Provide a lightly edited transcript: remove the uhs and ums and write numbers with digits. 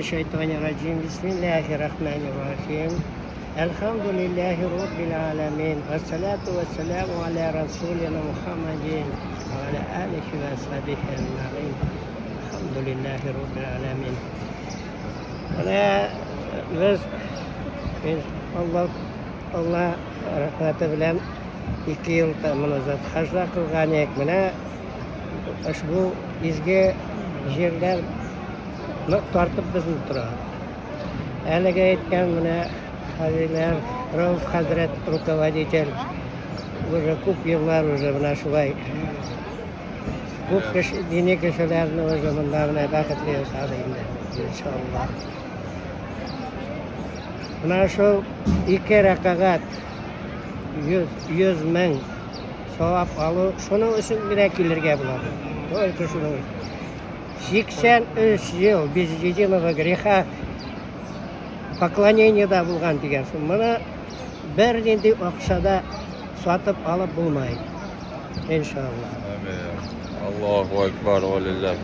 Şeytanirracim. Bismillahirrahmanirrahim. Elhamdülillahi Rabbil alemin. Vessalatu vesselamu ala Resulina Muhammedin ve ala alihi ve sahbihi ecmaîn. Elhamdülillahi Rabbil alemin. Biz Allah rahmeti bilen 2 yıl tamamladık. Hacda kılgan ekmine bu izge yerler tartıp bizim turadi. Әлеге aytgan mana hadiler Rauf Hazret rukovodитель уже ko'p yillar уже mana shulay ko'p diniy kishilarni o'zi bunday baxtli qiladi inshaalloh. Mana shu 2 raqagat 100 ming savob olib, shuning uchun kelirga bo'ladi. To'g'ri shuning 83 yil без единого греха поклонениеда bo'lgan degan. Mana bir nendek o'xshada sotib olib bo'lmaydi. Inshaalloh. Amin. Allohu akbar va lillah.